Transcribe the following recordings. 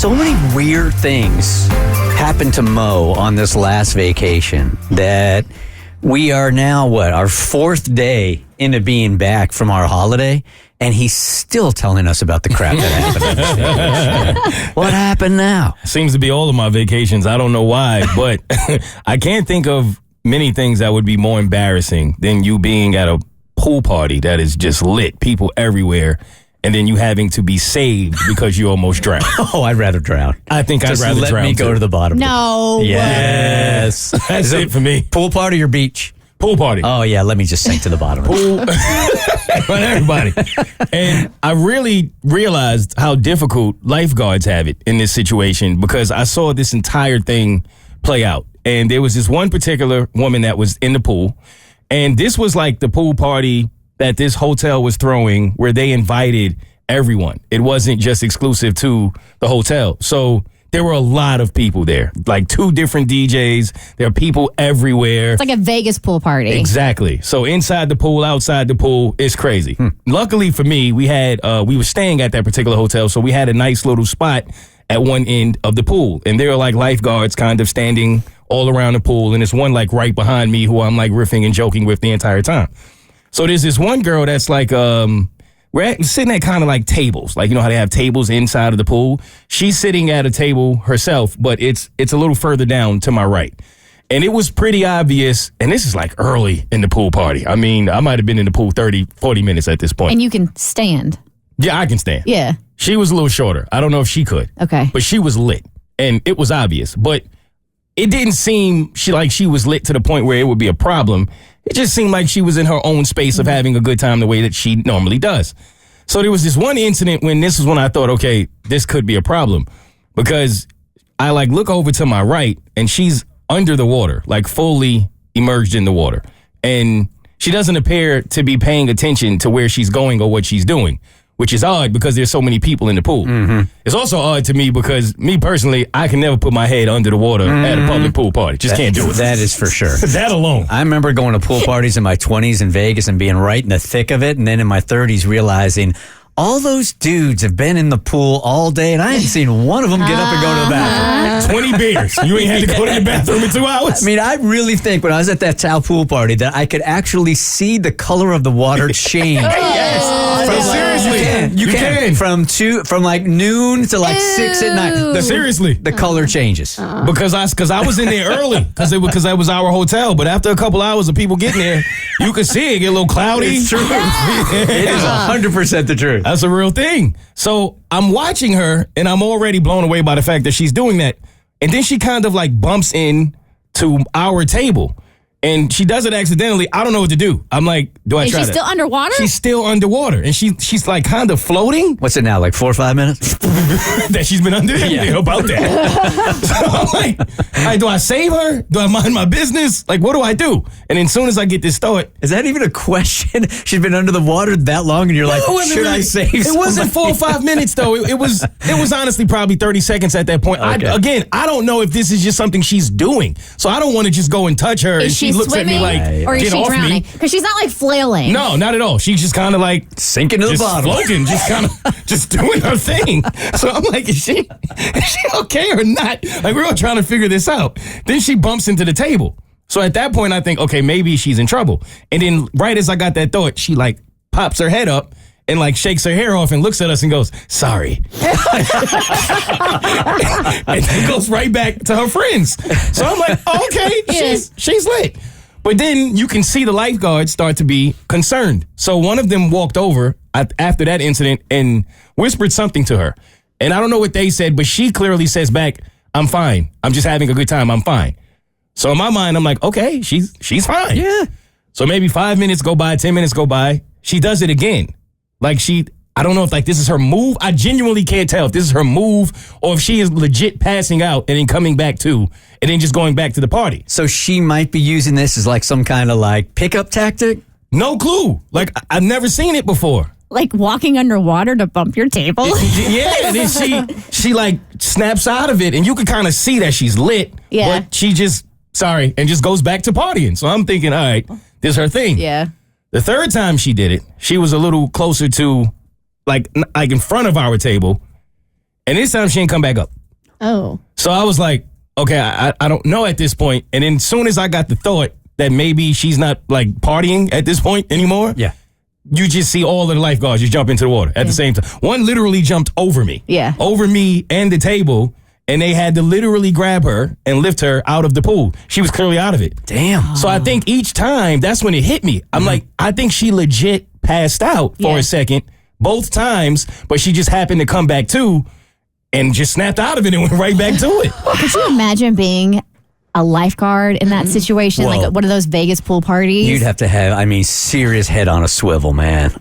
So many weird things happened to Mo on this last vacation that we are now, our fourth day into being back from our holiday, and he's still telling us about the crap that happened on this vacation. What happened now? Seems to be all of my vacations. I don't know why, but I can't think of many things that would be more embarrassing than you being at a pool party that is just lit, people everywhere, and then you having to be saved because you almost drowned. Oh, I'd rather drown. I think I'd rather drown. Let me go to the bottom. No. Yes. That's it for me. Pool party or beach? Pool party. Oh, yeah, let me just sink to the bottom. Pool. But everybody. And I really realized how difficult lifeguards have it in this situation because I saw this entire thing play out. And there was this one particular woman that was in the pool. And this was like the pool party that this hotel was throwing where they invited everyone. It wasn't just exclusive to the hotel. So there were a lot of people there, like 2 different DJs. There are people everywhere. It's like a Vegas pool party. Exactly. So inside the pool, outside the pool, it's crazy. Luckily for me, we were staying at that particular hotel, so we had a nice little spot at one end of the pool. And there are like lifeguards kind of standing all around the pool. And there's one like right behind me who I'm like riffing and joking with the entire time. So there's this one girl that's like, we're sitting at kind of like tables. Like, you know how they have tables inside of the pool? She's sitting at a table herself, but it's a little further down to my right. And it was pretty obvious, and this is like early in the pool party. I mean, I might have been in the pool 30, 40 minutes at this point. And you can stand. Yeah, I can stand. Yeah. She was a little shorter. I don't know if she could. Okay. But she was lit, and it was obvious. But it didn't seem like she was lit to the point where it would be a problem. It just seemed like she was in her own space of having a good time the way that she normally does. So there was this one incident when this is when I thought, okay, this could be a problem. Because I like look over to my right and she's under the water, like fully immersed in the water. And she doesn't appear to be paying attention to where she's going or what she's doing, which is odd because there's so many people in the pool. Mm-hmm. It's also odd to me because me personally, I can never put my head under the water at a public pool party. Just can't do it. That is for sure. That alone. I remember going to pool parties in my 20s in Vegas and being right in the thick of it. And then in my 30s realizing all those dudes have been in the pool all day and I ain't seen one of them get up and go to the bathroom. 20 beers. You ain't had to go to the bathroom in 2 hours. I mean, I really think when I was at that Tao pool party that I could actually see the color of the water change. Yes. Seriously. You can. From like noon to like 6 at night. Seriously. The color changes. Because I was in there early because that was our hotel. But after a couple hours of people getting there, you could see it get a little cloudy. It's true. It is 100% the truth. That's a real thing. So I'm watching her and I'm already blown away by the fact that she's doing that. And then she kind of like bumps in to our table. And she does it accidentally. I don't know what to do. I'm like, do I try Is she still underwater? She's still underwater. And she's like kind of floating. What's it now, like 4 or 5 minutes? That she's been under there? Yeah, about that. So I'm like, do I save her? Do I mind my business? Like, what do I do? And as soon as I get this thought. Is that even a question? She's been under the water that long and you're like, should I save It somebody? wasn't 4 or 5 minutes, though. It was honestly probably 30 seconds at that point. Okay. I don't know if this is just something she's doing. So I don't want to just go and touch her and she looks swimming, at me like, or is get she off drowning? me. Because she's not like flailing. No, not at all. She's just kind of like sinking to the bottom. Floating, just kind of just doing her thing. So I'm like, is she okay or not? Like, we're all trying to figure this out. Then she bumps into the table. So at that point, I think, okay, maybe she's in trouble. And then right as I got that thought, she like pops her head up and like shakes her hair off and looks at us and goes, sorry. And then goes right back to her friends. So I'm like, oh, okay, she's lit. But then you can see the lifeguards start to be concerned. So one of them walked over after that incident and whispered something to her. And I don't know what they said, but she clearly says back, I'm fine. I'm just having a good time. I'm fine. So in my mind, I'm like, okay, she's fine. Yeah. So maybe 5 minutes go by, 10 minutes go by. She does it again. Like I don't know if like this is her move. I genuinely can't tell if this is her move or if she is legit passing out and then coming back to and then just going back to the party. So she might be using this as like some kind of like pickup tactic? No clue. Like I've never seen it before. Like walking underwater to bump your table? Yeah, and then she like snaps out of it and you can kind of see that she's lit. Yeah. But she just, and just goes back to partying. So I'm thinking, all right, this is her thing. Yeah. The third time she did it, she was a little closer to like in front of our table. And this time she didn't come back up. Oh. So I was like, okay, I don't know at this point. And then as soon as I got the thought that maybe she's not like partying at this point anymore, Yeah. you just see all of the lifeguards just jump into the water at the same time. One literally jumped over me. Yeah. Over me and the table, and they had to literally grab her and lift her out of the pool. She was clearly out of it. Damn. So I think each time, that's when it hit me. I'm like, I think she legit passed out for a second, both times, but she just happened to come back to and just snapped out of it and went right back to it. Could you imagine being a lifeguard in that situation, Well, like one of those Vegas pool parties? You'd have to have, serious head on a swivel, man.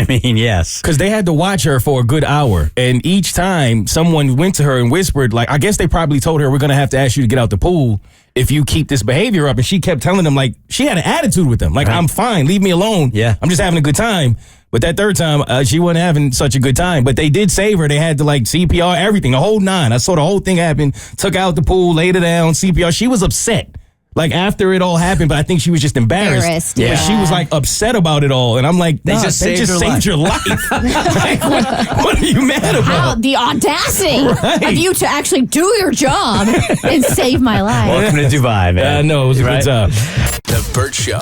Yes. Because they had to watch her for a good hour. And each time someone went to her and whispered, like, I guess they probably told her, we're going to have to ask you to get out the pool if you keep this behavior up. And she kept telling them, like, she had an attitude with them. Like, I'm fine. Leave me alone. Yeah. I'm just having a good time. But that third time, she wasn't having such a good time. But they did save her. They had to, like, CPR, everything, the whole nine. I saw the whole thing happen. Took her out the pool, laid her down, CPR. She was upset. Like, after it all happened, but I think she was just embarrassed. Yeah. But she was, like, upset about it all. And I'm like, They nah, just they saved just her saved your life. Like, what are you mad about? How the audacity Right. of you to actually do your job and save my life. Welcome to Dubai, man. I know, it was a good time. The Bert Show.